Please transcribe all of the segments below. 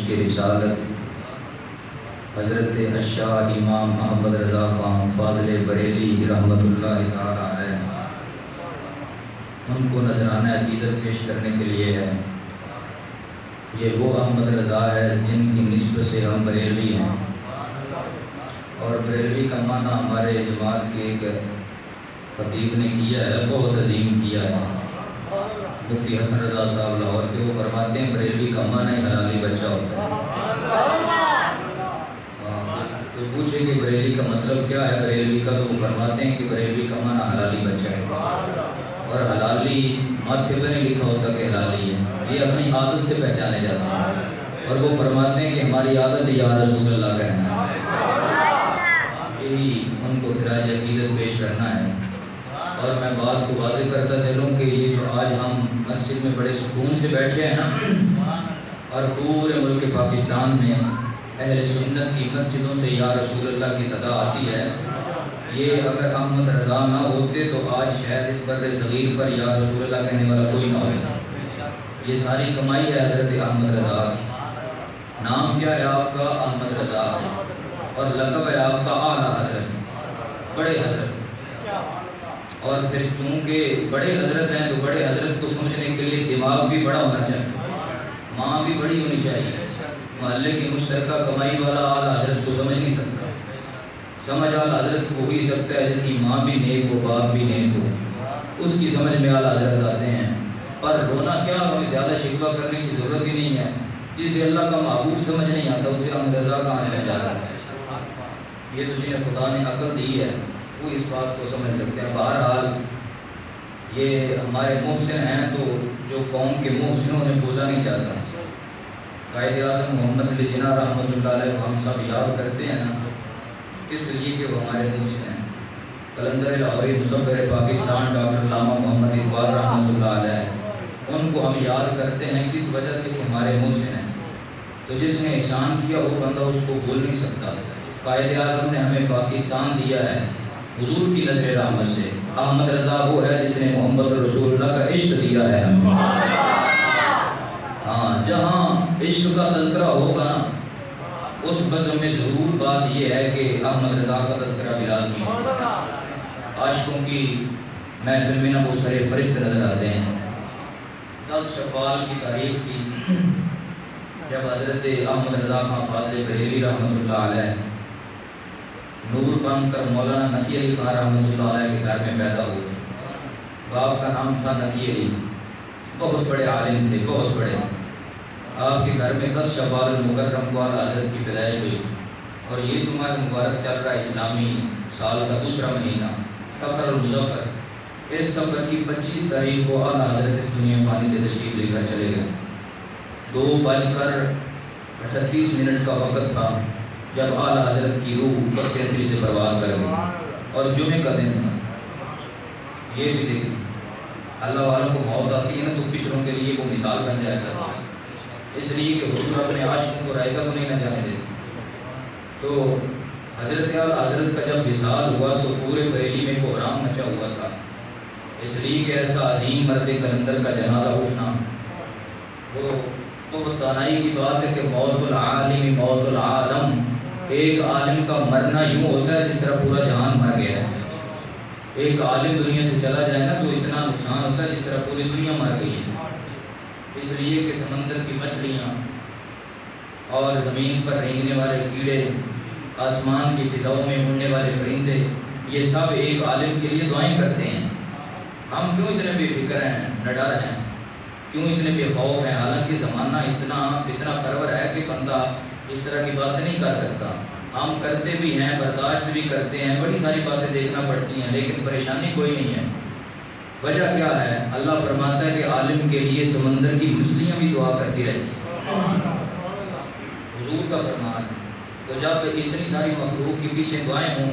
عشق رسالت حضرت الشاہ امام احمد رضا خان فاضل بریلی رحمۃ اللہ تعالی علیہ، ان کو نذرانہ عقیدت پیش کرنے کے لیے ہے۔ یہ وہ احمد رضا ہے جن کی نسبت سے ہم بریلوی ہیں، اور بریلوی کا معنی ہمارے جماعت کے ایک خطیب نے کیا ہے، بہت عظیم کیا ہے، مفتی حسن رضا صاحب لاہور کے۔ وہ فرماتے ہیں بریلوی کا معنی حلالی بچہ ہوتا ہے۔ تو پوچھے کہ بریلوی کا مطلب کیا ہے بریلوی کا، تو وہ فرماتے ہیں کہ بریلوی کا معنی حلالی بچہ ہے، اور حلالی ماتھے پہ نہیں لکھا ہوتا کہ حلالی ہے، یہ اپنی عادت سے پہچانے جاتے ہیں۔ اور وہ فرماتے ہیں کہ ہماری عادت ہے یا رسول اللہ کہنا، یہی ان کو خراج عقیدت پیش کرنا ہے۔ اور میں بات کو واضح کرتا چلوں کہ یہ جو آج ہم مسجد میں بڑے سکون سے بیٹھے ہیں نا، اور پورے ملک پاکستان میں اہل سنت کی مسجدوں سے یا رسول اللہ کی صدا آتی ہے، یہ اگر احمد رضا نہ ہوتے تو آج شاید اس بر صغیر پر یا رسول اللہ کہنے والا کوئی نہ ہوتا۔ یہ ساری کمائی ہے حضرت احمد رضا کی۔ نام کیا ہے آپ کا؟ احمد رضا، اور لقب ہے آپ کا اعلیٰ حضرت، بڑے حضرت۔ اور پھر چونکہ بڑے حضرت ہیں تو بڑے حضرت کو سمجھنے کے لیے دماغ بھی بڑا ہونا چاہیے، ماں بھی بڑی ہونی چاہیے۔ محلے کی مشترکہ کمائی والا اعلیٰ حضرت کو سمجھ نہیں سکتا، سمجھ اعلیٰ حضرت کو وہی سکتا ہے جس کی ماں بھی نیک ہو، باپ بھی نیک ہو، اس کی سمجھ میں اعلیٰ حضرت آتے ہیں۔ پر رونا کیا، ہمیں زیادہ شکوہ کرنے کی ضرورت ہی نہیں ہے۔ جسے اللہ کا محبوب سمجھ نہیں آتا اسے احمد رضا کہاں سمجھ آتا ہے؟ یہ تو جنہیں خدا نے عقل دی ہے وہ اس بات کو سمجھ سکتے ہیں۔ بہرحال یہ ہمارے محسن ہیں، تو جو قوم کے محسنوں نے بولا نہیں جاتا۔ قائد اعظم محمد علی جناح رحمۃ اللہ علیہ کو ہم سب یاد کرتے ہیں نا، اس لیے کہ وہ ہمارے محسن ہیں۔ قلندر لاہوری مصور پاکستان ڈاکٹر علامہ محمد اقبال رحمۃ اللہ علیہ، ان کو ہم یاد کرتے ہیں کس وجہ سے کہ ہمارے محسن ہیں۔ تو جس نے احسان کیا وہ بندہ اس کو بھول نہیں سکتا۔ قائد اعظم نے ہمیں پاکستان دیا ہے حضور کی نظر رحمت سے۔ احمد رضا وہ ہے جس نے محمد رسول اللہ کا عشق دیا ہے ہمیں۔ ہاں، جہاں عشق کا تذکرہ ہوگا نا اس بزم میں ضرور بات یہ ہے کہ احمد رضا کا تذکرہ بھی لازمی ہے۔ عاشقوں کی محفل میں نہ وہ سرے فرشت نظر آتے ہیں۔ 10 شوال کی تاریخ تھی جب حضرت احمد رضا خان فاضل بریلی رحمۃ اللہ علیہ نور بن کر مولانا نقی علی خان رحمۃ اللہ علیہ کے گھر میں پیدا ہوئے۔ باپ کا نام تھا نقی علی، بہت بڑے عالم تھے، بہت بڑے۔ آپ کے گھر میں 10 شوال المکرم کو اعلیٰ حضرت کی پیدائش ہوئی، اور یہ تو ماہ مبارک چل رہا ہے اسلامی سال کا دوسرا مہینہ، سفر المظفر۔ اس سفر کی 25 تاریخ کو اعلیٰ حضرت اس دنیا فانی سے تشریف لے کر چلے گئے۔ 2:38 کا وقت تھا جب اعلیٰ حضرت کی روح قدس اسری سے پرواز کر گئی، اور جمعے کا دن تھا۔ یہ بھی دیکھیں، اللہ والوں کو موت آتی ہے نا تو پچھڑوں کے لیے وہ مثال بن جائے گا، اس لیے کہ حضور اپنے عاشقوں کو رائے گا کو نہیں نہ جانے دیتے۔ تو حضرت اعلیٰ حضرت کا جب وصال ہوا تو پورے بریلی میں کوحرام مچا ہوا تھا، اس لیے کہ ایسا عظیم مرد کلندر کا جنازہ اٹھنا وہ تو دانائی کی بات ہے کہ موت العالم موت العالم، ایک عالم کا مرنا یوں ہوتا ہے جس طرح پورا جہان مر گیا ہے۔ ایک عالم دنیا سے چلا جائے نا تو اتنا نقصان ہوتا ہے جس طرح پوری دنیا مر گئی ہے۔ اس لیے کہ سمندر کی مچھلیاں اور زمین پر رینگنے والے کیڑے، آسمان کی فضاؤں میں اڑنے والے پرندے، یہ سب ایک عالم کے لیے دعائیں کرتے ہیں۔ ہم کیوں اتنے بے فکر ہیں، نڈر ہیں، کیوں اتنے بے خوف ہیں؟ حالانکہ زمانہ اتنا فتنہ پرور ہے کہ بندہ اس طرح کی باتیں نہیں کر سکتا۔ ہم کرتے بھی ہیں، برداشت بھی کرتے ہیں، بڑی ساری باتیں دیکھنا پڑتی ہیں، لیکن پریشانی کوئی نہیں ہے۔ وجہ کیا ہے؟ اللہ فرماتا ہے کہ عالم کے لیے سمندر کی مچھلیاں بھی دعا کرتی رہتی ہیں، حضور کا فرمان ہے۔ تو جب اتنی ساری مخلوق کے پیچھے دعائیں ہوں،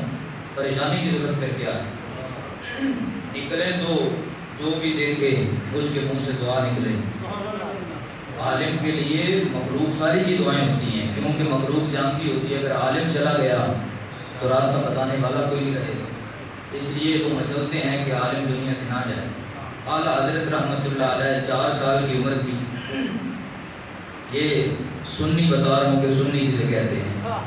پریشانی کی ضرورت پھر کیا ہے؟ نکلے تو جو بھی دیکھے اس کے منہ سے دعا نکلے۔ عالم کے لیے مخلوق ساری کی دعائیں ہوتی ہیں، کیونکہ مخلوق جانتی ہوتی ہے اگر عالم چلا گیا تو راستہ بتانے والا کوئی نہیں رہے گا، اس لیے وہ مچلتے ہیں کہ عالم دنیا سے نہ جائے۔ اعلیٰ حضرت رحمۃ اللہ علیہ 4 سال کی عمر تھی، یہ سنی بتا رہا ہوں کہ سنی کسے کہتے ہیں۔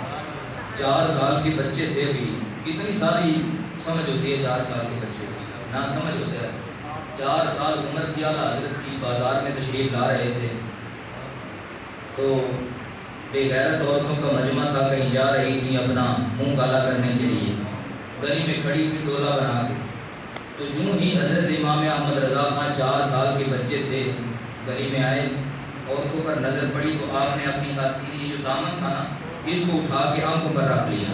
4 سال کے بچے تھے، ابھی کتنی ساری سمجھ ہوتی ہے 4 سال کے بچے نہ سمجھ ہوتا ہے۔ 4 سال عمر تھی، اعلیٰ حضرت کی بازار میں تشریف لا رہے تھے تو بے غیرت عورتوں کا مجمع تھا، کہیں جا رہی تھیں اپنا منہ کالا کرنے کے لیے، گلی میں کھڑی تھی ٹولہ بنا کے، تو یوں ہی حضرت امام احمد رضا خان 4 سال کے بچے تھے، گلی میں آئے، عورتوں پر نظر پڑی تو آپ نے اپنی آستینی جو دامن تھا نا اس کو اٹھا کے آنکھوں پر رکھ لیا۔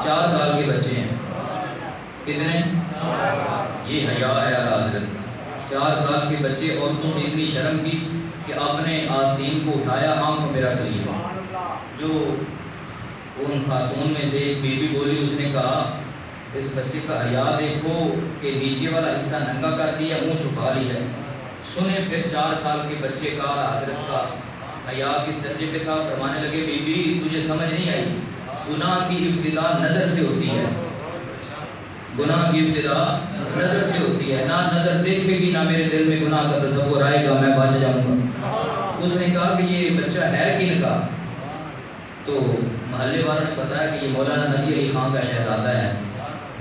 4 سال کے بچے ہیں، کتنے؟ یہ حیا ہے اعلیٰ حضرت کا۔ 4 سال کے بچے عورتوں سے اتنی شرم کی کہ اپنے آستین کو اٹھایا، آنکھوں میں رکھ لیا۔ جو ان خاتون میں سے ایک بی بی بولی، اس نے کہا اس بچے کا حیا دیکھو کہ نیچے والا حصہ ننگا کر دیا، منہ چھپا لیا ہے۔ سنیں پھر 4 سال کے بچے کا اعلیٰ حضرت کا حیا کس درجے پہ تھا۔ فرمانے لگے بی بی تجھے سمجھ نہیں آئی، گناہ کی ابتدا نظر سے ہوتی ہے، گناہ کی ابتدا نظر سے ہوتی ہے، نہ نظر دیکھے گی نہ میرے دل میں گناہ کا تصور آئے گا، میں بچ جاؤں گا۔ اس نے کہا کہ یہ بچہ ہے کن کا؟ تو محلے والوں نے بتایا کہ یہ مولانا نقی علی خان کا شہزادہ ہے۔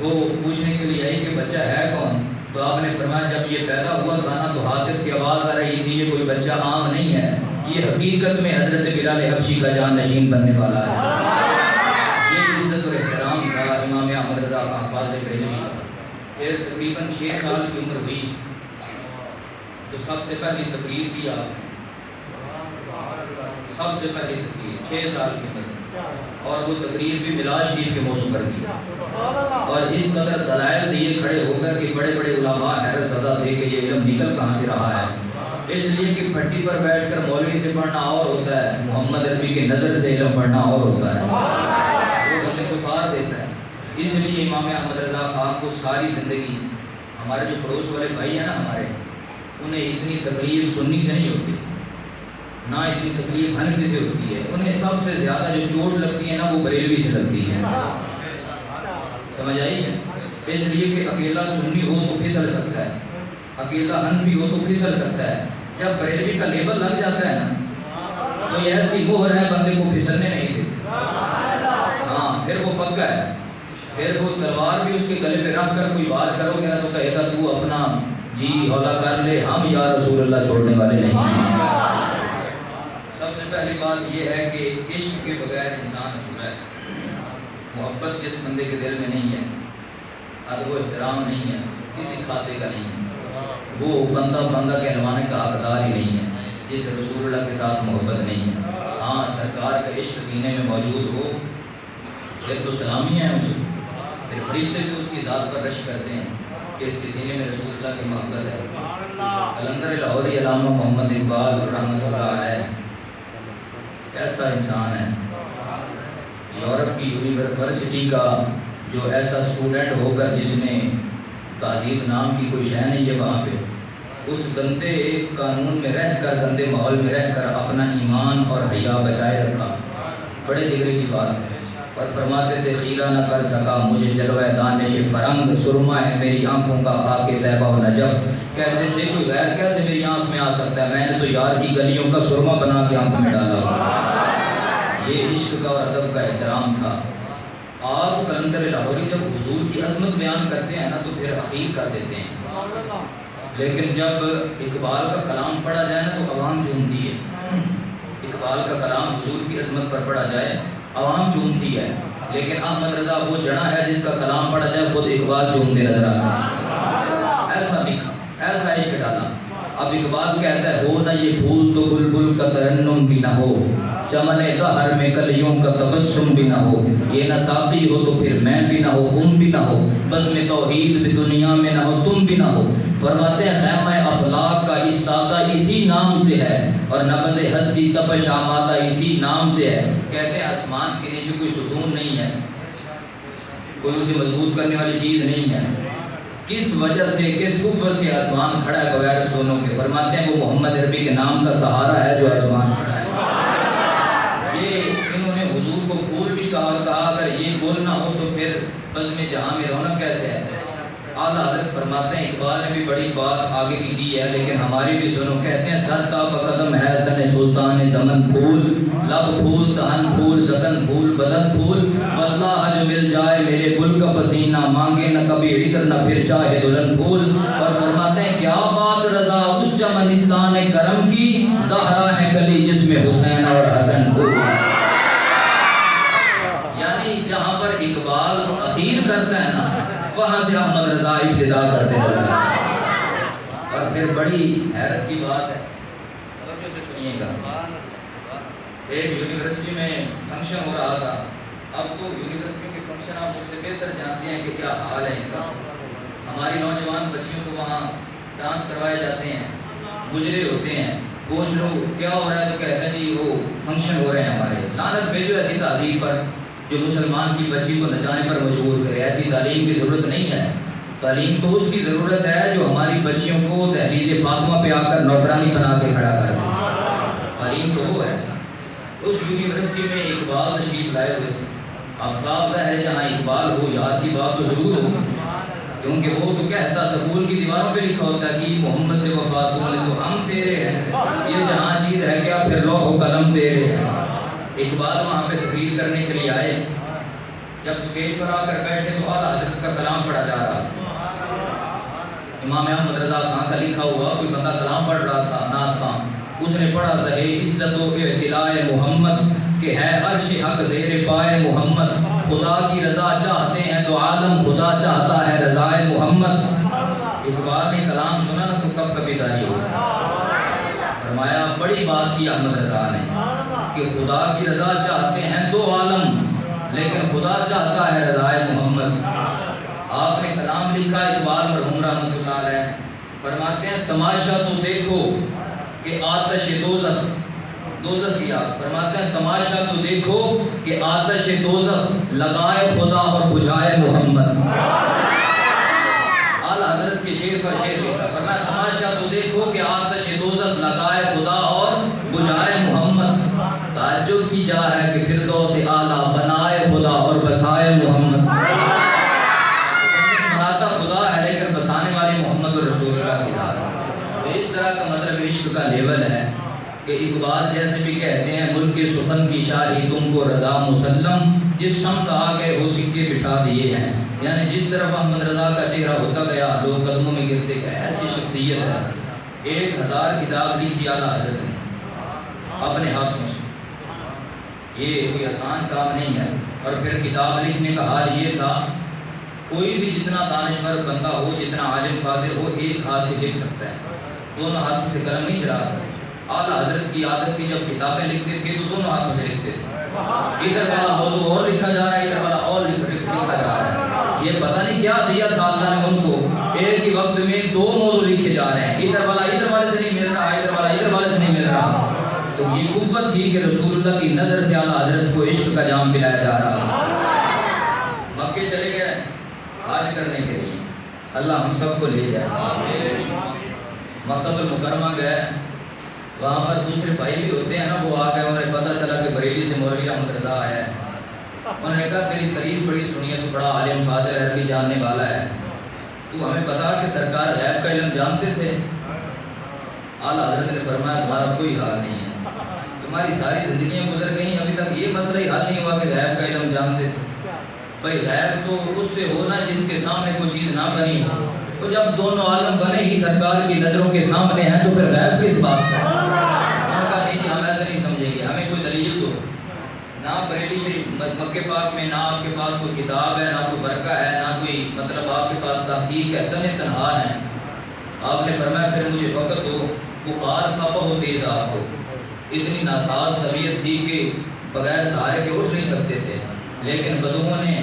وہ پوچھنے کے لیے آئی کہ بچہ ہے کون؟ تو آپ نے فرمایا جب یہ پیدا ہوا تھا نا تو حاطب سے آواز آ رہی تھی یہ کوئی بچہ عام نہیں ہے، یہ حقیقت میں حضرت بلال حبشی کا جان نشین بننے والا ہے۔ یہ عزت اور احترام تھا امام احمد رضا خان فاضل بریلوی کا۔ پھر تقریباً 6 سال کی عمر ہوئی تو سب سے پہلی تقریر کی آپ نے، سب سے پہلی تقریر 6 سال کی عمر، اور وہ تقریر بھی ملاد شریف کے موضوع پر کی، اور اس قدر دلائل دیے کھڑے ہو کر کہ بڑے بڑے علماء حیرت زدہ تھے کہ یہ علم نکل کہاں سے رہا ہے۔ اس لیے کہ پھٹی پر بیٹھ کر مولوی سے پڑھنا اور ہوتا ہے، محمد عربی کی نظر سے علم پڑھنا اور ہوتا ہے، وہ بندے کو پار دیتا ہے۔ اس لیے امام احمد رضا خان کو ساری زندگی، ہمارے جو پڑوس والے بھائی ہیں نا ہمارے، انہیں اتنی تکلیف سنی سے نہیں ہوتی، نہ اتنی تکلیف حنفی سے ہوتی ہے، انہیں سب سے زیادہ جو چوٹ لگتی ہے نا وہ بریلوی سے لگتی ہے۔ سمجھ آئی ہے؟ اس لیے کہ اکیلا سنی ہو تو پھسل سکتا ہے، اکیلا حنفی ہو تو پھسل سکتا ہے، جب بریلوی کا لیبل لگ جاتا ہے نا تو یہ ایسی مہر ہے بندے کو پھسلنے نہیں دیتی۔ ہاں پھر وہ پکا ہے، پھر وہ تلوار بھی اس کے گلے پہ رکھ کر کوئی وار کرو گے نا تو کہے گا تو اپنا جی ہولا کر لے، ہم یا رسول اللہ چھوڑنے والے نہیں ہیں۔ سب سے پہلی بات یہ ہے کہ عشق کے بغیر انسان ادھورا ہے۔ محبت جس بندے کے دل میں نہیں ہے، ادب و احترام نہیں ہے، کسی کھاتے کا نہیں ہے، وہ بندہ کہلوانے کا حقدار ہی نہیں ہے، جس رسول اللہ کے ساتھ محبت نہیں ہے۔ ہاں سرکار کا عشق سینے میں موجود ہو پھر تو سلامی ہے اسے، پھر فرشتے بھی اس کی ذات پر رش کرتے ہیں کہ اس کے سینے میں رسول اللہ کی محبت ہے۔ قلندر لاہوری علامہ محمد اقبال رحمۃ اللہ علیہ ایسا انسان ہے، یورپ کی یونیورسٹی کا جو ایسا اسٹوڈنٹ ہو کر جس نے تہذیب نام کی کوئی شے نہیں ہے وہاں پہ، اس گندے قانون میں رہ کر، گندے ماحول میں رہ کر اپنا ایمان اور حیا بچائے رکھا، بڑے جگرے کی بات ہے۔ اور فرماتے تھے خیرہ نہ کر سکا مجھے جلوہ دانش فرنگ، سرما ہے میری آنکھوں کا خاک طیبہ و نجف۔ کہتے تھے کوئی غیر کیسے میری آنکھ میں آ سکتا ہے، میں نے تو یار کی گلیوں کا سرما بنا کے آنکھ میں ڈالا۔ یہ عشق کا اور ادب کا احترام تھا۔ آپ قلندر لاہوری جب حضور کی عظمت بیان کرتے ہیں نا تو پھر اخیر کر دیتے ہیں، لیکن جب اقبال کا کلام پڑھا جائے نا تو عوام چومتی ہے۔ اقبال کا کلام حضور کی عظمت پر پڑھا جائے عوام چومتی ہے، لیکن احمد رضا وہ جڑا ہے جس کا کلام پڑھا جائے خود اقبال چومتے نظر آتے ہیں۔ ایسا لکھا، ایسا عشق ڈالا۔ اب اقبال کہتا ہے ہو نہ یہ پھول تو بلبل کا ترنم بھی نہ ہو، چمن دہر میں کلیوں کا تبسم بھی نہ ہو، یہ نہ ساقی ہو تو پھر میں بھی نہ ہو، خم بھی نہ ہو، بزم توحید بھی دنیا میں نہ ہو، تم بھی نہ ہو۔ فرماتے ہیں خیمہ اخلاق کا استادہ اسی نام سے ہے، اور نبض ہستی تپش آمادہ اسی نام سے ہے۔ کہتے ہیں آسمان کے نیچے کوئی ستون نہیں ہے، کوئی اسے مضبوط کرنے والی چیز نہیں ہے، کس وجہ سے، کس قوت سے آسمان کھڑا ہے بغیر ستونوں کے؟ فرماتے ہیں وہ محمد عربی کے نام کا سہارا ہے جو آسمان کھڑا ہے۔ یہ انہوں نے حضور کو پھول بھی کہا، اور کہا اگر یہ پھول نہ ہو تو پھر بزم جہاں میں رونق کیسے ہے؟ اعلیٰ حضرت فرماتے ہیں اقبال نے بھی بڑی بات آگے کی ہے، لیکن ہماری بھی سنو۔ کہتے ہیں سر تا بقدم ہے عالم سلطان زمن پھول، لب پھول دہن پھول زدن پھول بدن پھول، واللہ جو مل جائے میرے گل کا پسینہ، مانگے نہ کبھی عطر نہ پھر چاہے دلہن پھول۔ اور فرماتے ہیں کیا بات رضا اس چمنستان کرم کی، زہرا ہے کلی جس میں حسین اور حسن پھول۔ یعنی جہاں پر اقبال اخیر کرتا ہے نا، وہاں سے احمد رضا ابتدا کرتے ہیں۔ اور پھر بڑی حیرت کی بات ہے، توجہ سے سنیے گا۔ ایک یونیورسٹی میں فنکشن ہو رہا تھا۔ اب تو یونیورسٹیوں کے فنکشن آپ مجھ سے بہتر جانتے ہیں کہ کیا حال ہے ان کا۔ ہماری نوجوان بچیوں کو وہاں ڈانس کروائے جاتے ہیں، گجرے ہوتے ہیں، پوچھ لو کیا ہو رہا ہے تو کہتے ہیں جی وہ فنکشن ہو رہے ہیں ہمارے۔ لعنت بھیجو ایسی تہذیب پر جو مسلمان کی بچی کو نچانے پر مجبور کرے۔ ایسی تعلیم کی ضرورت نہیں ہے۔ تعلیم تو اس کی ضرورت ہے جو ہماری بچیوں کو دہلیز فاطمہ پہ آ کر نوکرانی بنا کے کھڑا کر دے۔ تعلیم تو وہ ہے۔ اس یونیورسٹی میں اقبال تشریف لائے ہوئے تھے۔ اب صاف ظاہر ہے جہاں اقبال ہو یاد کی بات تو ضرور ہوگی، کیونکہ وہ تو کہتا سکول کی دیواروں پہ لکھا ہوتا ہے کہ محمد سے وفا بولے تو ہم تیرے ہیں، یہ جہاں چیز ہے کیا پھر لوح و قلم تیرے ہیں۔ اقبال وہاں پہ تقریر کرنے کے لیے آئے۔ جب اسٹیج پر آ کر بیٹھے تو اعلیٰ حضرت کا کلام پڑھا جا رہا تھا۔ امام احمد رضا خان کا لکھا ہوا کوئی بندہ کلام پڑھ رہا تھا، نعت خان، اس نے پڑھا زہے عزت و اعتلاء محمد کہ ہے عرش حق زیر پائے محمد، خدا کی رضا چاہتے ہیں تو عالم خدا چاہتا ہے رضائے محمد۔ اقبال نے کلام سنا نا تو کب کبھی تاری ہو فرمایا بڑی بات کی احمد رضا نے کہ خدا کی رضا چاہتے ہیں دو عالم لیکن خدا چاہتا ہے رضائے محمد۔ آپ نے کلام لکھا اقبال مرحوم رحمۃ اللہ علیہ، فرماتے ہیں تماشا تو دیکھو کہ آتش دوزخ، دوزخ کی آگ، فرماتے ہیں تماشا تو دیکھو کہ آتش دوزخ لگائے خدا اور بجھائے محمد۔ اعلیٰ حضرت کے شعر پر شعر لکھا، فرمایا تماشا تو دیکھو کہ آتش دوزخ لگائے خدا اور بجھائے محمد۔ تعجب کی جا ہے کہ فردوس اعلیٰ بنائے خدا اور بسائے محمد۔ بناتا خدا ہے لیکن بسانے والے محمد الرسول اللہ کی ذات ہے۔ تو اس طرح کا مطلب عشق کا لیول ہے کہ اقبال جیسے بھی کہتے ہیں ملک سخن کی شاہی تم کو رضا مسلم، جس سمت آ گئے وہ سکے بٹھا دیے ہیں۔ یعنی جس طرف احمد رضا کا چہرہ ہوتا گیا لوگ قدموں میں گرتے گئے۔ ایسی شخصیت ہے، 1000 کتاب لکھی اعلیٰ حضرت نے اپنے ہاتھوں سے، یہ کوئی آسان کام نہیں ہے۔ اور پھر کتاب لکھنے کا حال یہ تھا کوئی بھی جتنا دانشور بندہ ہو، جتنا عالم فاضل ہو، ایک ہاتھ سے لکھ سکتا ہے، دونوں ہاتھوں سے قلم نہیں چلا سکتا۔ اعلیٰ حضرت کی عادت تھی جب کتابیں لکھتے تھے تو دونوں ہاتھوں سے لکھتے تھے۔ ادھر والا موضوع اور لکھا جا رہا ہے، ادھر والا اور لکھا جا رہا ہے۔ یہ پتہ نہیں کیا دیا تھا اللہ نے ان کو، ایک ہی وقت میں 2 موضوع لکھے جا رہے ہیں، ادھر والا ادھر والے سے نہیں مل رہا، ادھر والا ادھر والے سے نہیں مل رہا۔ تو یہ قوت تھی کہ رسول اللہ کی نظر سے اعلیٰ حضرت کو عشق کا جام پلایا جا رہا تھا۔ مکے چلے گئے حج کرنے کے لیے، اللہ ہم سب کو لے جائے۔ مکہ المکرمہ گئے، وہاں پر دوسرے بھائی بھی ہوتے ہیں نا، وہ آ گئے، انہیں پتہ چلا کہ بریلی سے مولوی احمد رضا آیا ہے۔ انہوں نے کہا تیری تعریف بڑی سنی ہے، تو بڑا عالم فاضل عربی جاننے والا ہے، تو ہمیں پتا کہ سرکار غیب کا علم جانتے تھے۔ اعلیٰ حضرت نے فرمایا تمہارا کوئی حال نہیں ہے، تمہاری ساری زندگیاں گزر گئیں، ابھی تک یہ مسئلہ ہی حل نہیں ہوا کہ غیب کا علم جانتے تھے۔ بھائی غیب تو اس سے ہونا جس کے سامنے کوئی چیز نہ بنی ہو، تو جب دونوں عالم بنے ہی سرکار کی نظروں کے سامنے ہیں تو پھر غیب کس بات کا؟ انہوں نے کہا نہیں جی ہم ایسے نہیں سمجھیں گے، ہمیں کوئی دلیل دو۔ نہ بریلی شریف مکے پاک میں نہ آپ کے پاس کوئی کتاب ہے، نہ کوئی برقع ہے، نہ کوئی مطلب آپ کے پاس تحقیق ہے، تنہ تنہا ہے۔ آپ نے فرمایا پھر مجھے وقت دو، بخار تھا بہت تیز، آپ کو اتنی ناساز طبیعت تھی کہ بغیر سہارے کے اٹھ نہیں سکتے تھے، لیکن بدوؤں نے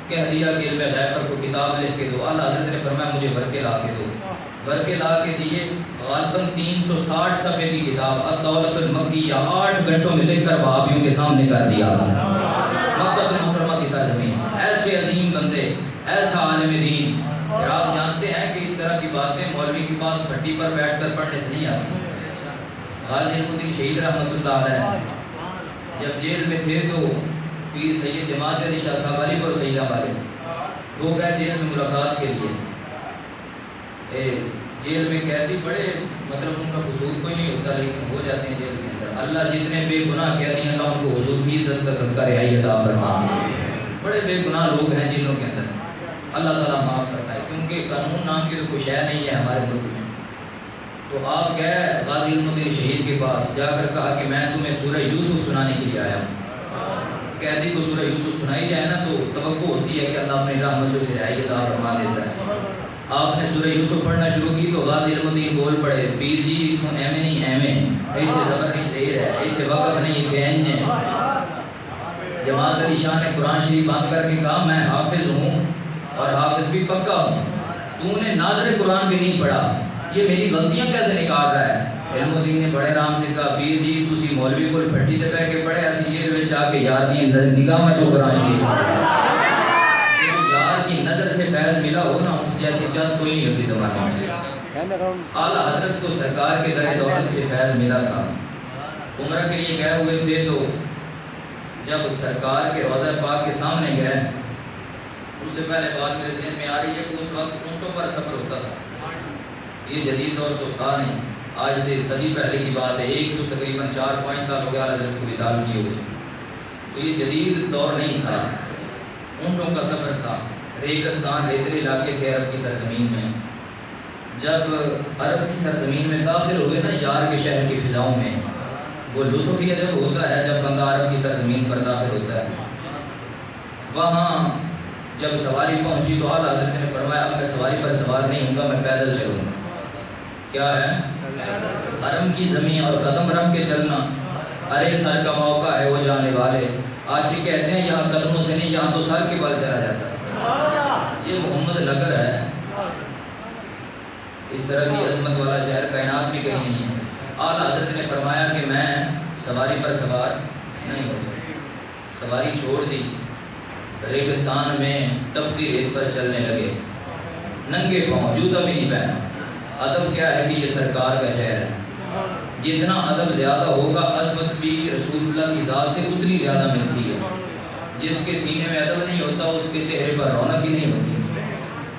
کہہ دیا کہ علم غیب پر کو کتاب لکھ کے دو۔ اعلیٰ حضرت نے فرمایا مجھے ورقے لا کے دو، ورقے لا کے دیے، غالباً 360 صفحے کی کتاب الدولۃ المکیہ 8 گھنٹوں میں لکھ کر وہابیوں کے سامنے کر دیا۔ مکہ المکرمہ کی سرزمین، ایسے عظیم بندے، ایسا عالم دین۔ اور آپ جانتے ہیں کہ اس طرح کی باتیں مولوی کے پاس پھٹی پر بیٹھ کر پڑھنے سے نہیں آتی۔ غازی علم الدین شہید رحمۃ اللہ علیہ جب جیل میں تھے تو پیر سید جماعت علی شاہ صاحب علی پر سیدہ والے وہ گئے جیل میں ملاقات کے لیے۔ جیل میں قیدی بڑے مطلب ان کا قصور کوئی نہیں ہوتا لیکن ہو جاتے ہیں جیل کے اندر۔ اللہ جتنے بے گناہ کہتے ہیں اللہ ان کو حضور کی عزت کا صدقہ رہائی عطا فرمائے۔ بڑے بے گناہ لوگ ہیں جنوں کے اندر، اللہ تعالیٰ معاف فرمائے، کیونکہ قانون نام کی تو کچھ ہے نہیں ہے ہمارے ملک میں۔ تو آپ گئے غازی علم الدین شہید کے پاس، جا کر کہا کہ میں تمہیں سورہ یوسف سنانے کے لیے آیا ہوں۔ قیدی کو سورہ یوسف سنائی جائے نا تو توقع ہوتی ہے کہ اللہ اپنی رحمت سے اسے رہائی عطا فرما دیتا ہے۔ آپ نے سورہ یوسف پڑھنا شروع کی تو غازی علم الدین بول پڑے، پیر جی اتوں ایویں نہیں ایویں، ایتھے زبر نہیں زہر ہے، ایتھے وقف نہیں ایتھے این ہے۔ جماعت علی شاہ نے قرآن شریف بند کر کے کہا میں حافظ ہوں اور حافظ بھی پکا ہوں، تو نے ناظر قرآن بھی نہیں پڑھا، یہ میری غلطیاں کیسے نکال رہا ہے؟ علم الدین نے بڑے آرام سے کہا پیر جی تسی مولوی کو پھٹی تے پہ کے پڑھے، اسی جیل وچ آ کے یار دی نگاہ میں چو قرآن شریف یار کی نظر سے فیض ملا ہو نا، اس جیسی چس کوئی نہیں ہوتی زمانے میں۔ اعلیٰ حضرت کو سرکار کے در دولت سے فیض ملا تھا، عمرہ کے لیے گئے ہوئے تھے تو جب سرکار کے روضہ پاک کے سامنے گئے، اس سے پہلے بات میرے ذہن میں آ رہی ہے کہ اس وقت اونٹوں پر سفر ہوتا تھا، یہ جدید دور تو تھا نہیں، آج سے صدی پہلے کی بات ہے، 100 تقریباً 4-5 سال ہو گیا حضرت کو وصال کیے ہوئے، تو یہ جدید دور نہیں تھا، اونٹوں کا سفر تھا، ریگستان ریتلے علاقے تھے عرب کی سرزمین میں۔ جب عرب کی سرزمین میں داخل ہوئے نا یار کے شہر کی فضاؤں میں، وہ لطف یہ جب ہوتا ہے جب بندہ عرب کی سرزمین پر داخل ہوتا ہے، وہاں جب سواری پہنچی تو اعلیٰ حضرت نے فرمایا اب میں سواری پر سوار نہیں ہوں گا، میں پیدل چلوں گا۔ کیا ہے؟ حرم کی زمین اور قدم رکھ کے چلنا، ارے سر کا موقع ہے وہ جانے والے، عاشق کہتے ہیں یہاں قدموں سے نہیں یہاں تو سر کے بل چلا جاتا ہے، یہ محمد نگر ہے، اس طرح کی عظمت والا شہر کائنات بھی کہیں نہیں ہے۔ اعلیٰ حضرت نے فرمایا کہ میں سواری پر سوار نہیں ہو سکتا، سواری چھوڑ دی، ریگستان میں تپتی ریت پر چلنے لگے، ننگے پاؤں، جوتا بھی نہیں پہنا۔ ادب کیا ہے کہ یہ سرکار کا شہر ہے، جتنا ادب زیادہ ہوگا عظمت بھی رسول اللہ کی ذات سے اتنی زیادہ ملتی ہے۔ جس کے سینے میں ادب نہیں ہوتا اس کے چہرے پر رونق ہی نہیں ہوتی،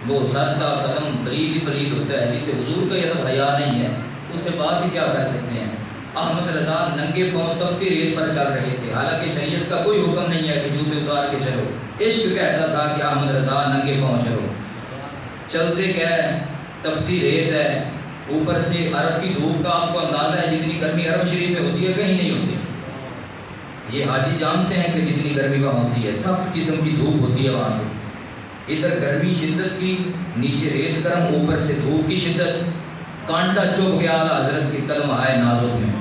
وہ سرتا قدم برید ہی برید ہوتا ہے، جسے حضور کا یہ ادب حیا نہیں ہے اس سے بات ہی کیا کر سکتے ہیں۔ احمد رضا ننگے پاؤں تپتی ریت پر چل رہے تھے، حالانکہ شریعت کا کوئی حکم نہیں ہے کہ جوتے اتار کے چلو، عشق کہتا تھا کہ احمد رضا ننگے پاؤں چلو۔ چلتے گئے، تپتی ریت ہے، اوپر سے عرب کی دھوپ کا آپ کو اندازہ ہے، جتنی گرمی عرب شریف میں ہوتی ہے کہیں نہیں ہوتی، یہ حاجی جانتے ہیں کہ جتنی گرمی وہاں ہوتی ہے، سخت قسم کی دھوپ ہوتی ہے وہاں پہ، ادھر گرمی شدت کی، نیچے ریت گرم، اوپر سے دھوپ کی شدت، کانٹا چوب گیا اعلیٰ حضرت کے قدم آئے نازک میں،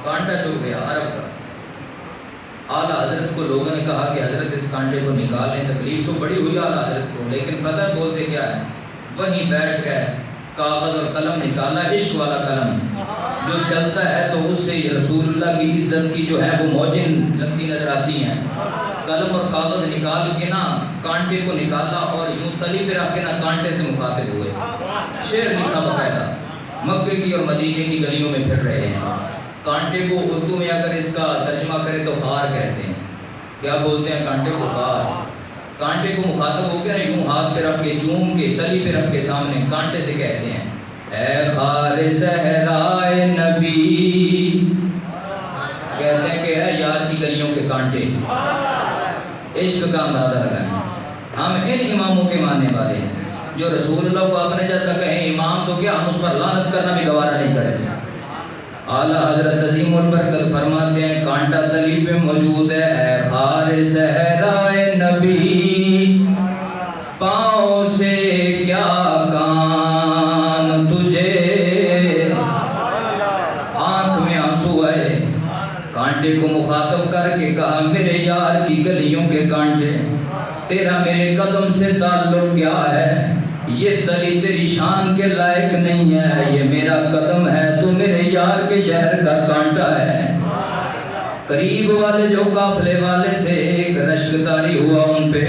کانٹا چوب گیا عرب کا۔ اعلیٰ حضرت کو لوگوں نے کہا کہ حضرت اس کانٹے کو نکال لیں، تکلیف تو بڑی ہوئی اعلیٰ حضرت کو، لیکن پتہ ہے بولتے کیا ہے، وہیں بیٹھ گئے، کاغذ اور قلم نکالا، عشق والا قلم جو چلتا ہے تو اس سے رسول اللہ کی عزت کی جو ہے وہ موجیں لگتی نظر آتی ہیں۔ قلم اور کاغذ نکال کے نا کانٹے کو نکالا اور یوں تلی پہ رکھ کے نا کانٹے سے مخاطب ہوئے، شعر لکھا باقاعدہ، مکے کی اور مدینے کی گلیوں میں پھر رہے ہیں۔ کانٹے کو اردو میں اگر اس کا ترجمہ کرے تو خار کہتے ہیں، کیا بولتے ہیں کانٹے کو؟ خار۔ کانٹے کو مخاطب ہو کے نا یوں ہاتھ پہ رکھ کے چوم کے تلی پہ رکھ کے سامنے کانٹے سے کہتے ہیں اے خار صحرائے نبی، کہتے ہیں کہ ہے یار کی گلیوں کے کانٹے، عشق کا اندازہ لگائیں۔ ہم ان اماموں کے ماننے والے ہیں جو رسول اللہ کو اپنے جیسا کہیں امام تو کیا ہم اس پر لعنت کرنا بھی گوارا نہیں کریں۔ اعلیٰ حضرت عظیم البرکت فرماتے ہیں کانٹا تلی پہ موجود ہے، اے خار صحرائے نبی، پاؤں سے کیا کام تجھے، آنکھ میں آنسو آئے، کانٹے کو مخاطب کر کے کہا میرے یار کی گلیوں کے کانٹے، تیرا میرے قدم سے تعلق کیا ہے؟ یہ تلی تیری شان کے لائق نہیں ہے، یہ میرا قدم ہے، تو میرے یار کے شہر کا کانٹا ہے۔ قریب والے جو قافلے والے تھے ایک رشک طاری ہوا ان پہ،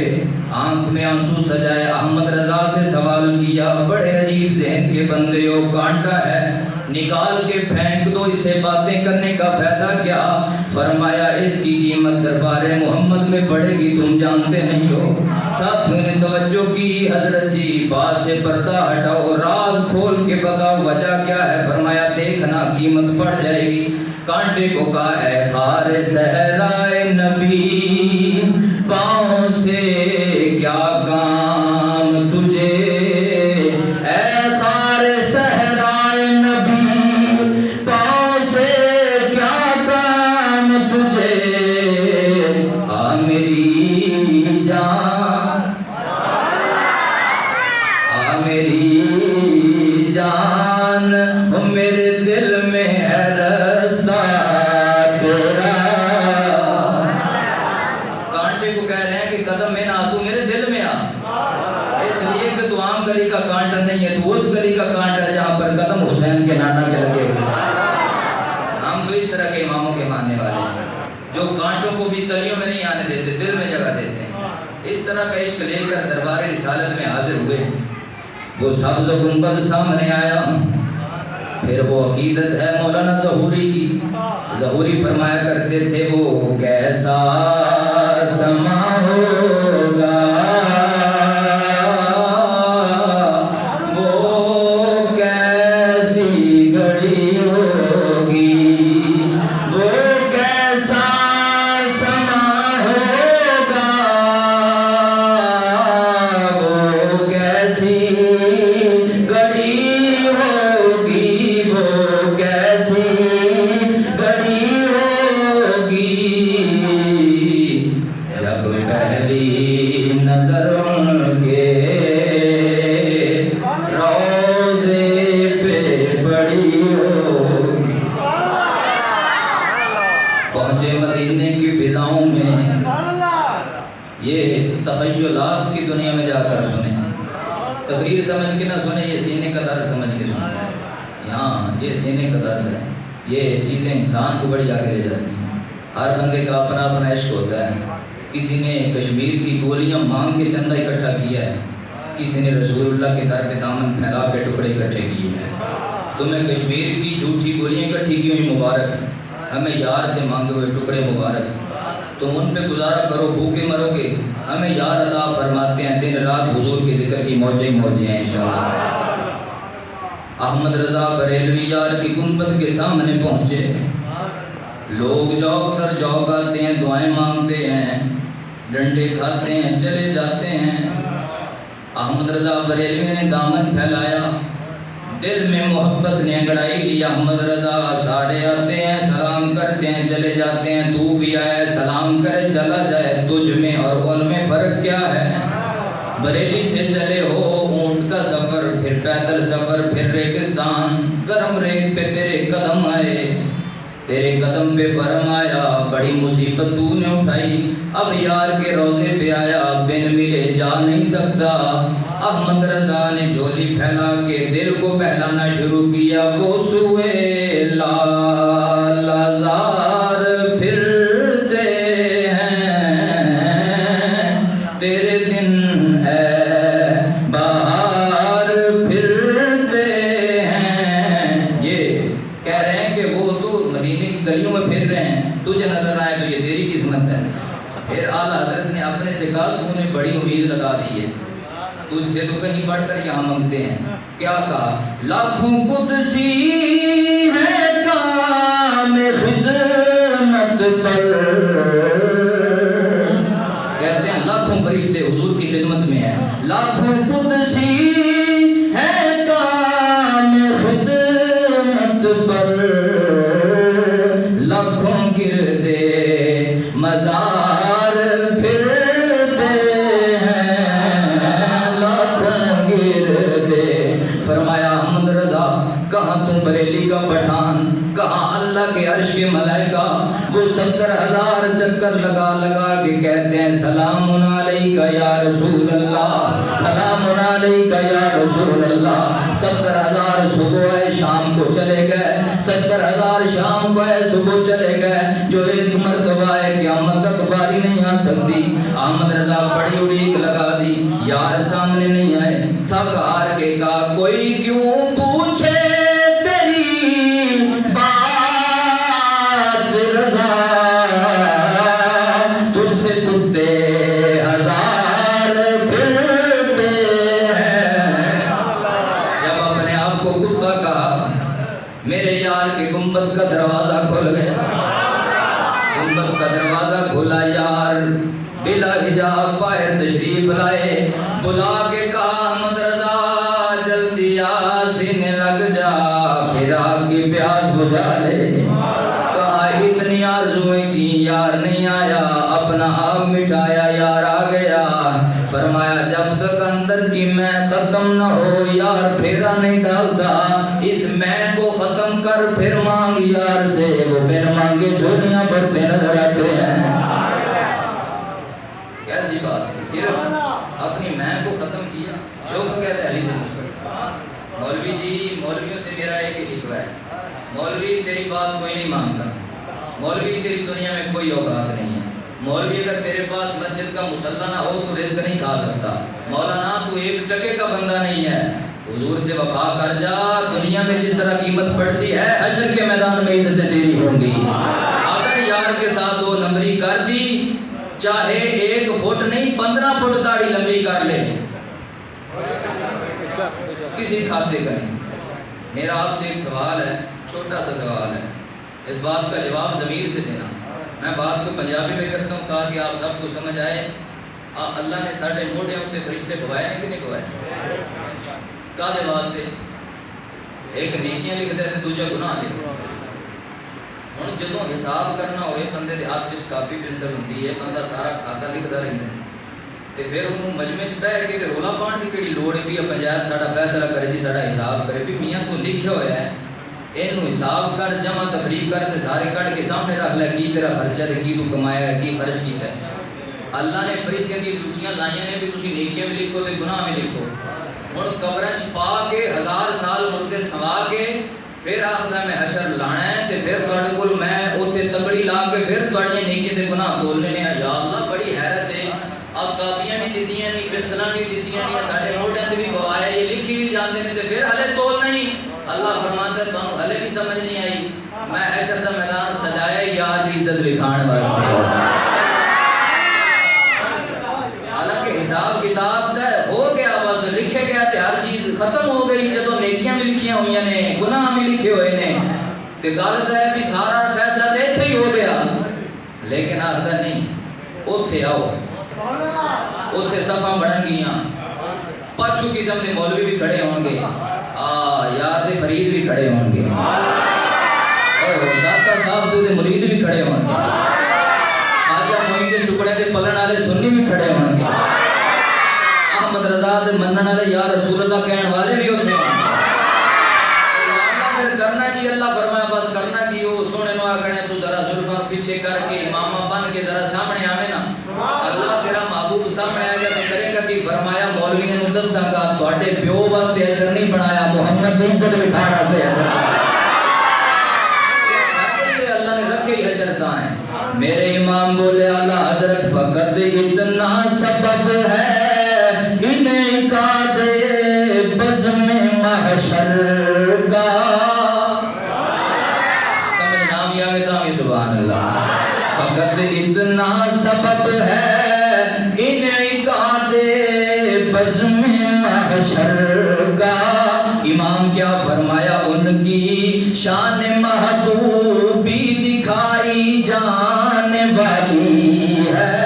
آنکھ میں آنسو سجائے، احمد رضا سے سوال کیا بڑے عجیب ذہن کے بندے ہو، کانٹا ہے نکال کے پھینک دو، اسے باتیں کرنے کا فائدہ کیا؟ فرمایا اس کی قیمت دربار محمد میں پڑے گی، تم جانتے نہیں ہو۔ ساتھیوں نے توجہ کی، حضرت جی بات سے پردہ ہٹاؤ، راز کھول کے بتاؤ وجہ کیا ہے؟ فرمایا دیکھنا قیمت پڑ جائے گی۔ کانٹے کو کہا ہے خار صحرائے نبی، پاؤں سے کیا کام تجھے، اے خار صحرائے نبی، پاؤں سے کیا کام تجھے، آ میری جان، آ میری جان، میرے دل میں ہے رستہ تیرا۔ کانٹے کو کہہ رہے ہیں کہ قدم میں نہ آ، تو میرے دل میں آ، اس لیے کہ تو عام گلی کا کانٹا نہیں ہے، تو اس گلی کا کانٹا ہے جہاں پر قدم حسین کے نانا کے لگے۔ ہم تو اس طرح کے اماموں کے ماننے والے ہیں جو کانٹوں کو بھی تلیوں میں نہیں آنے دیتے، دل میں جگہ دیتے ہیں۔ اس طرح کا عشق لے کر دربار رسالت میں حاضر ہوئے، وہ سبز گنبد سامنے آیا۔ پھر وہ عقیدت ہے مولانا ظہوری کی، ظہوری فرمایا کرتے تھے وہ کیسا سما ہوگا، وہ کیسی گھڑی ہوگی، وہ کیسا سما ہوگا، وہ کیسی گھڑی ہوگی، وہ کیسی گھڑی ہوگی، جب پہلی نظر ان کے روضے پہ پڑی ہوگی۔ پہنچے مدینے کی فضاؤں میں، یہ تخیلات کی دنیا میں جا کر سنیں، تقریر سمجھ کے نہ سنیں، یہ سینے کا درد سمجھ کے سنیں۔ یہاں یہ سینے کا درد ہے، یہ چیزیں انسان کو بڑی آگے لے جاتی ہیں۔ ہر بندے کا اپنا اپنا عشق ہوتا ہے۔ کسی نے کشمیر کی گولیاں مانگ کے چندہ اکٹھا کیا ہے، کسی نے رسول اللہ کے در پہ دامن پھیلا کے ٹکڑے اکٹھے کیے ہیں۔ تمہیں کشمیر کی جھوٹی گولیاں اکٹھی کی ہوئی مبارک، ہمیں یار سے مانگے ہوئے ٹکڑے مبارک۔ تم ان پہ گزارا کرو، بھوکے مرو گے، ہمیں یار عطا فرماتے ہیں، دن رات حضور کے ذکر کی موجیں ہی موجیں ہیں انشاءاللہ۔ احمد رضا بریلوی یار کی گنبد کے سامنے پہنچے، لوگ جوگ در جوگ آتے ہیں، دعائیں مانگتے ہیں، ڈنڈے کھاتے ہیں، چلے جاتے ہیں۔ احمد رضا بریلوی نے دامن پھیلایا، دل میں محبت نے انگڑائی لی۔ احمد رضا سارے آتے ہیں، سلام کرتے ہیں، چلے جاتے ہیں، تو بھی آئے سلام کرے چلا جائے، تجھ میں اور ان میں فرق کیا ہے؟ بریلی سے چلے ہو اونٹ کا سفر، پھر پیدل سفر، پھر ریگستان، گرم ریت پہ تیرے قدم آئے، تیرے قدم پہ برم آیا، بڑی مصیبت تو نے اٹھائی، اب یار کے روزے پہ آیا، بن ملے جا نہیں سکتا۔ احمد رضا نے جھولی پھیلا کے دل کو بہلانا شروع کیا، وہ سوئے لال آزار پھرتے ہیں، تیرے دن اے بہار پھرتے ہیں۔ یہ کہہ رہے ہیں کہ وہ تو مدینے کی گلیوں میں پھر رہے ہیں، تجھے نظر آئے تو یہ تیری قسمت ہے۔ پھر اعلیٰ حضرت نے اپنے سے کہا تو نے بڑی امید لگا دی ہے، تجھ سے تو کہیں بڑھ کر یہاں منگتے ہیں۔ کیا کہا؟ لاکھوں قدسی ہے کام خدمت پر، کہتے ہیں لاکھوں فرشتے حضور کی خدمت میں ہیں، لاکھوں قدسی ہے کام خدمت پر، لاکھوں گردے مزار پھرتے ہیں، لاکھوں گردے۔ فرمایا احمد رضا کہاں تم بریلی کا پٹھان، کہاں اللہ کے عرش کے ملائکہ، وہ 70,000 چکر لگا لگا کے کہتے ہیں سلام علیکہ یا رسول اللہ، سلام علیکہ یا رسول اللہ۔ 70,000 صبح ہے شام کو چلے گئے، 70,000 شام کو ہے صبح چلے گئے، جو ایک مرتبہ ہے قیامت تک باری نہیں آ سکتی۔ احمد رضا بڑی اڑیک لگا دی، یار سامنے نہیں آئے، تھک ہار کے کہا کوئی کیوں پوچھے تیری آپ باہر تشریف لائے، بلا کے کہا احمد رضا جلدی آ سینے لگ جا، پھر آگ کی پیاس بجھا لے۔ کہا اتنی آرزویں کی یار نہیں آیا، اپنا آپ مٹھایا یار آ گیا۔ فرمایا جب تک اندر کی میں ختم نہ ہو یار پھیرا نہیں ڈالتا، اس میں کو ختم کر پھر مانگ یار سے، وہ بن مانگے جھولیاں بھرتے نظر آتے ہیں۔ کیسی بات ہے، صرف اپنی میں کو ختم کیا، جو کہ کہتے ہیں علی سے مشکل۔ مولوی جی، مولویوں سے میرا ایک ہی شکوہ ہے، مولوی تیری بات کوئی نہیں مانتا، مولوی تیری دنیا میں کوئی اوقات نہیں ہے، مولوی اگر تیرے پاس مسجد کا مصلی نہ ہو تو رزق نہیں کھا سکتا، مولانا تو ایک ٹکے کا بندہ نہیں ہے، حضور سے وفا کر جا، دنیا میں جس طرح قیمت پڑتی ہے حشر کے میدان میں عزتیں تیری ہوں گی۔ اگر یار کے ساتھ 2 نمبری کر دی، چاہے 1 فٹ نہیں 15 فٹ داڑھی لمبی کر لے، کسی کھاتے کا نہیں۔ میرا آپ سے ایک سوال ہے، چھوٹا سا سوال ہے، اس بات کا جواب ضمیر سے دینا۔ میں بات کو پنجابی میں کرتا ہوں تاکہ آپ سب کو سمجھ آئے۔ اللہ نے ساڑھے موڑے ہوتے فرشتے بھوائے ہیں کہ نہیں بھوائے؟ کادے واسطے؟ ایک نیکیاں لکھ دے تے دوجا گناہ لکھ۔ ہن جدوں حساب کرنا ہوئے بندے دے ہاتھ وچ کاپی پنسل ہوندی ہے، بندہ سارا کھاتا لکھدا رہندا ہے، تے پھر انہوں مجمع چ بیٹھ کے تے رولا پاؤن دی کیڑی لوڑ ہے بھی پنچایت ساڈا فیصلہ کرے جی ساڈا حساب کرے بھی میاں کو لکھیا ہویا ہے، اینو حساب کر جمع تفریق کر تے سارے کٹ کے سامنے رکھ لے کی تیرا خرچہ تے کی تو کمایا ہے کی خرچ کیتا ہے۔ اللہ نے فرشتیاں دی ڈیوٹیاں لائیاں نے بھی تسی نیکیاں بھی لکھو تے گناہ بھی لکھو۔ ہن قبراں چ پا کے 1000 سال مردے سوا کے پھر آخدا میں حشر لانا ہے تے پھر تواڈے کول میں اوتھے تگڑی لا کے پھر تواڈیاں نیکیاں تے گناہ تولنے نے۔ یا اللہ بڑی حیرت ہے، اب کاپیاں بھی دتیاں نہیں، پنسلاں بھی دتیاں نہیں، ساڈے موڈیاں تے بھی بوایا یہ لکھی بھی جاندے نے تے پھر ہلے تول نہیں۔ اللہ فرماتا ہے تانوں ہلے بھی سمجھ نہیں آئی، میں حشر دا میدان سجایا یار دی عزت دکھانے واسطے۔ حالانکہ حساب کتاب تے ہو گیا، بس لکھے گیا تے ہر چیز ختم ہو گئی۔ جدوں نیکیاں بھی لکھیاں ہوئی نے، گناہ بھی لکھے ہوئے نے، تے گل تے بھی سارا فیصلہ تے ایتھے ہی ہو گیا۔ لیکن آخدا نہیں اوتھے آؤ، اوتھے صفاں بنن گیاں، پچھو قسم دے مولوی بھی کھڑے ہون گے، یار دے فرید بھی کھڑے ہون گے، اور داتا صاحب دے مرید بھی کھڑے ہون گے، خواجہ معین دے ٹکڑے دے پلن والے سنی بھی کھڑے ہون گے، احمد رضا دے منن والے یا رسول اللہ کہن والے بھی اوتھے ہون گے۔ پھر کرنا کی اللہ فرمایا بس کرنا کی وہ سونے نو آکھنے تو ذرا زلفاں پیچھے کر کے امامہ بن کے ذرا سامنے آوے نا، اللہ تیرا محبوب سامنے آ گیا تو کرے گا کہ فرمایا مولویوں نو دساں گا تواڈے پیو واسطے حشر نہیں بنایا، محمد دی عزت بٹھانے واسطے اللہ نے رکھے ہی حشر تاں ہے۔ میرے امام بولے اعلیٰ حضرت فقط اتنا سبب ہے انعقاد بزم محشر کا، سمجھ نام یاوے تاں سبحان اللہ، فقط اتنا سبب ہے انعقاد بزم محشر کا۔ امام کیا فرمایا ان کی شان محبوبی دکھائی جانے والی ہے۔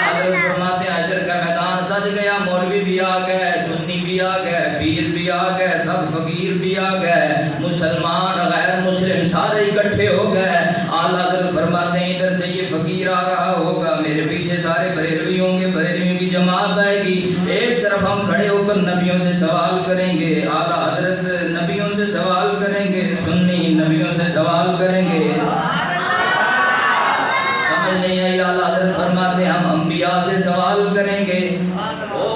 حضرت فرماتے ہیں حشر کا میدان سج گیا، مولوی بھی آ گئے، سنی بھی آ گئے، پیر بھی آ گئے، سب فقیر بھی آ گئے، مسلمان غیر مسلم سارے اکٹھے ہو گئے۔ اعلیٰ حضرت فرماتے ہیں ادھر سے یہ فقیر آ رہا ہوگا، میرے پیچھے سارے بریلوی ہوں گے، بریلویوں کی جماعت آئے گی، ایک طرف ہم کھڑے ہو کر نبیوں سے سوال کریں گے، اعلیٰ حضرت نبیوں سے سوال کریں گے، سنی نبیوں سے سوال کریں گے۔ سمجھ نہیں آئی؟ اعلیٰ حضرت فرماتے ہیں ہم انبیاء سے سوال کریں گے، او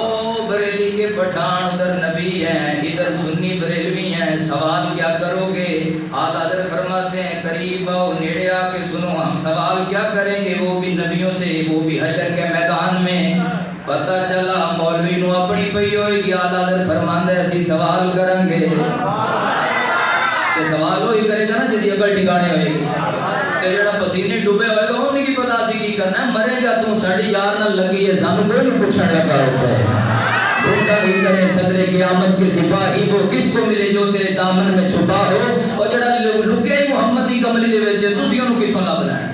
بریلی کے پٹھان ادھر نبی ہیں، ادھر سنی بریلوی ہیں، سوال کیا کرو گے؟ اعلیٰ حضرت فرماتے ہیں قریب آؤ، نیڑے آ کے سنو، ہم سوال کیا کریں گے؟ وہ بھی نبیوں سے، وہ بھی حشر کے میدان میں۔ پتہ چلا مولوی نو اپنی پئی ہوئے گی، اعلیٰ حضرت فرماندے اسی سوال کریں گے، تے سوال وہی کرے گا نا جدی عقل ٹھکانے ہوئے گی، تے جڑا پسینے ڈوبے ہوئے گا انہیں کی پتہ اسی کی کرنا ہے، مرے گا تو ساڑی یار نہ لگی ہے، سانو کوئی نہیں پوچھنے لگا ہوتا ہے۔ ڈھونڈا بھی کرے صدر قیامت کے سپاہی، وہ کس کو ملے جو تیرے دامن میں چھپا ہو، اور جڑا لکے محمدی کملی دے وچ تسی انہوں کتھوں لبنا ہے؟